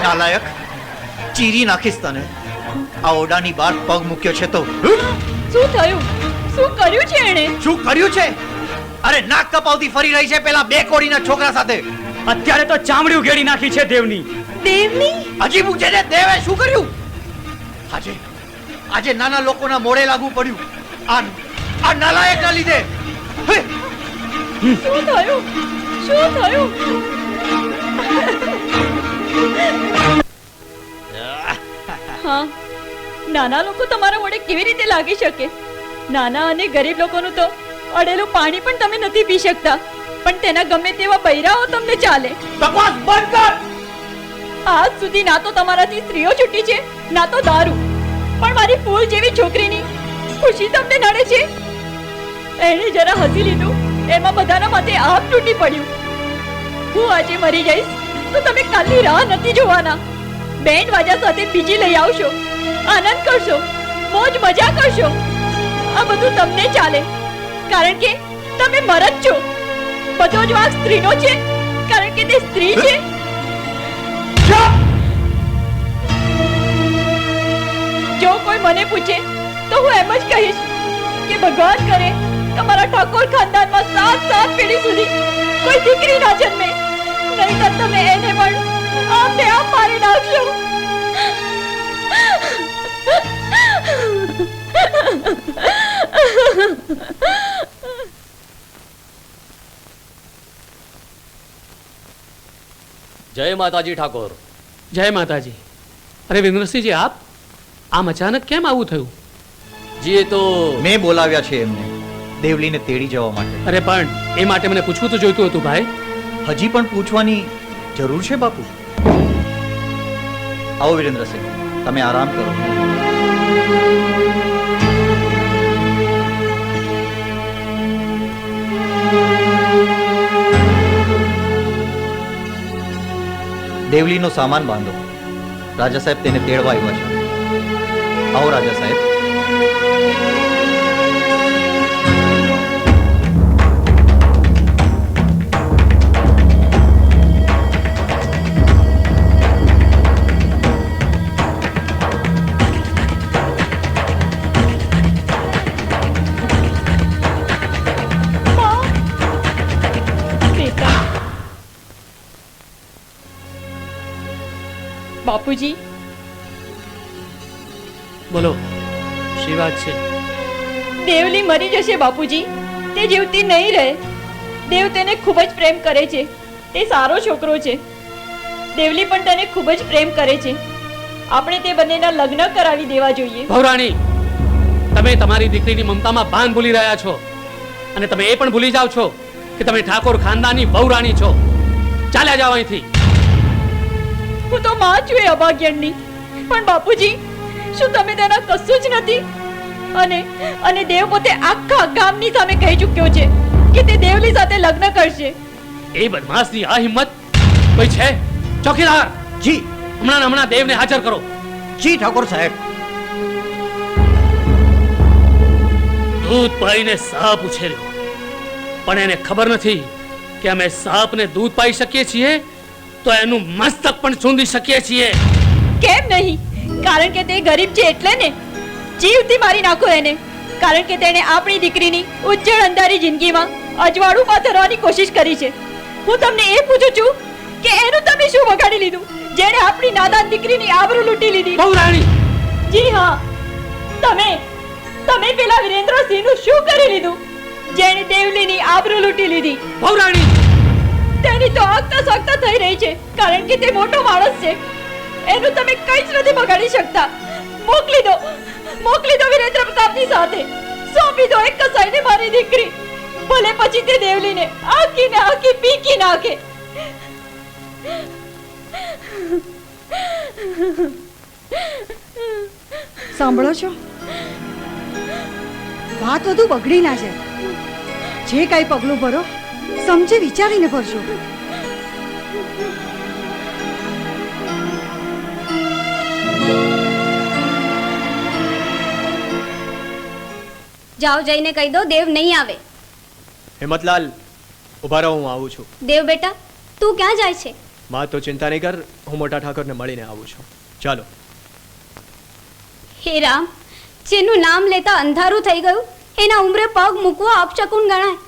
નાલાયક, ચીરી નાખીશ તને. આ ઓરડાની બહાર પગ મૂક્યો છે તો શું થયું? શું કર્યું છે એણે? શું કર્યું છે? અરે નાક કપાવતી ફરી રહી છે પેલા બે કોડીના છોકરા સાથે. અત્યારે તો ચામડી ઉઘેડી નાખી છે દેવની. દેવની? હજી પૂછે છે દેવે શું કર્યું? આજે નાના લોકોના મોડે લાગુ પડ્યું આ નાલાયકના લીધે. શું થયું? શું થયું? હા, નાના લોકો તમારા મોઢે કેવી રીતે લાગી શકે? નાના અને ગરીબ લોકોનું તો અડેલું પાણી પણ તમે નથી પી શકતા, પણ તેના ગમે તેવા બૈરાઓ તમને ચાલે. બકવાસ બંધ કર. આજ સુધી ના તો તમારાથી સ્ત્રીઓ છૂટી છે, ના તો દારૂ, પણ મારી ફૂલ જેવી છોકરીની ખુશી તમને નડે છે. એણે જરા હસી લીધું, એમાં બધાના માથે આપ તૂટી પડ્યું. હું આજે મરી જઈશ તો તમે કાલની રાહ નથી જોવાના. બેન્ડ વાજા સાથે બીજી લઈ આવશો, આનંદ કરશો, મોજ મજા કરશો. આ બધું તમને ચાલે કારણ કે તમે મરદ છો. બધો જ વાંક સ્ત્રીનો છે કારણ કે તે સ્ત્રી છે. જો કોઈ મને પૂછે તો હું એમ જ કહીશ કે ભગવાન કરે તમારા ઠાકોર ખાનદાનમાં 7 પેઢી સુધી કોઈ દીકરી ના જન્મે, નહીંતર તમે એને પણ આમને આમ મારી નાખશો. જય માતાજી ઠાકોર. જય માતાજી. અરે વિરેન્દ્રસિંહજી, આપ આમ અચાનક કેમ આવું થયું? જી, એ તો મેં બોલાવ્યા છે એમને દેવલીને તેડી જવા માટે. અરે પણ એ માટે મને પૂછવું તો જોઈતું હતું ભાઈ. હજી પણ પૂછવાની જરૂર છે બાપુ? આવો વિરેન્દ્રસિંહ, તમે આરામ કરો. દેવલીનો સામાન બાંધો. રાજા સાહેબ તેને તેડવા આવ્યા છે. આવો રાજા સાહેબ. બાપુજી, બોલો, શી વાત છે? દેવલી મરી જશે બાપુજી. તે જીવતી નહીં રહે. દેવ તેને ખૂબ જ પ્રેમ કરે છે. તે સારો છોકરો છે. દેવલી પણ તેને ખૂબ જ પ્રેમ કરે છે. આપણે તે બંનેના લગ્ન કરાવી દેવા જોઈએ. ભવરાણી, તમે તમારી દીકરીની મમતામાં ભાન ભૂલી રહ્યા છો અને તમે એ પણ ભૂલી જાઓ છો કે તમે ઠાકોર ખાનદાનની ભવરાણી છો. ચાલ્યા જાઓ અહીંથી. હું તો માં છું એ અભાગ્યની, પણ બાપુજી શું તમે તેના કશું જ નથી? અને દેવ પોતે આખા ગામની સામે કહી ચૂક્યો છે કે તે દેવલી સાથે લગ્ન કરશે. એ બદમાશની આ હિંમત કોઈ છે? ચોકીદાર, જી. હમણાં દેવને હાજર કરો. જી ઠાકોર સાહેબ. દૂધ પાઈને સાપ ઉછેર્યો, પણ એને ખબર નથી કે અમે સાપને દૂધ પાઈ શકીએ છીએ તો એનું મસ્તક પણ સૂંધી શકીએ છીએ. કેમ નહીં? કારણ કે તે ગરીબ છે એટલે ને. જીવથી મારી નાખો એને, કારણ કે તેણે આપણી દીકરીની ઉજ્જળ અંધારી જિંદગીમાં અજવાળું પાથરવાની કોશિશ કરી છે. હું તમને એ પૂછું છું કે એનું તમે શું વગાડી લીધું જેણે આપણી નાદાન દીકરીની આબરૂ લૂંટી લીધી? ભવરાણી! જી હા, તમે પેલા વિરેન્દ્રસિંહનું શું કરી લીધું જેણે દેવલીની આબરૂ લૂંટી લીધી? ભવરાણી! તેની તો આગતા સાગતા થઈ રહી છે કારણ કે તે મોટો માણસ છે. એનું તમે કંઈ જ નથી બગાડી શકતા. મોકલી દો વિરેન્દ્ર પ્રતાપની સાથે. સોંપી દો એક કસાઈને મારી દીકરી. ભલે પછી તે દેવલીને આખી પીકી નાખે. સાંભળો છો? વાત વધુ બગડી ના જાય. જે કઈ પગલું ભરો સમજી વિચારીને ભરજો. જાઓ, જઈને કહી દો દેવ નહીં આવે. હિંમતલાલ, ઉભા રહો, હું આવું છું. દેવ બેટા, તું ક્યાં જાય છે? માં તો ચિંતા નહીં કર, હું મોટા ઠાકોરને મળીને આવું છું. ચાલો. હે રામ, જેનું નામ લેતા અંધારું થઈ ગયું એના ઉંમરે પગ મૂકવો અપશકુન ગણાય.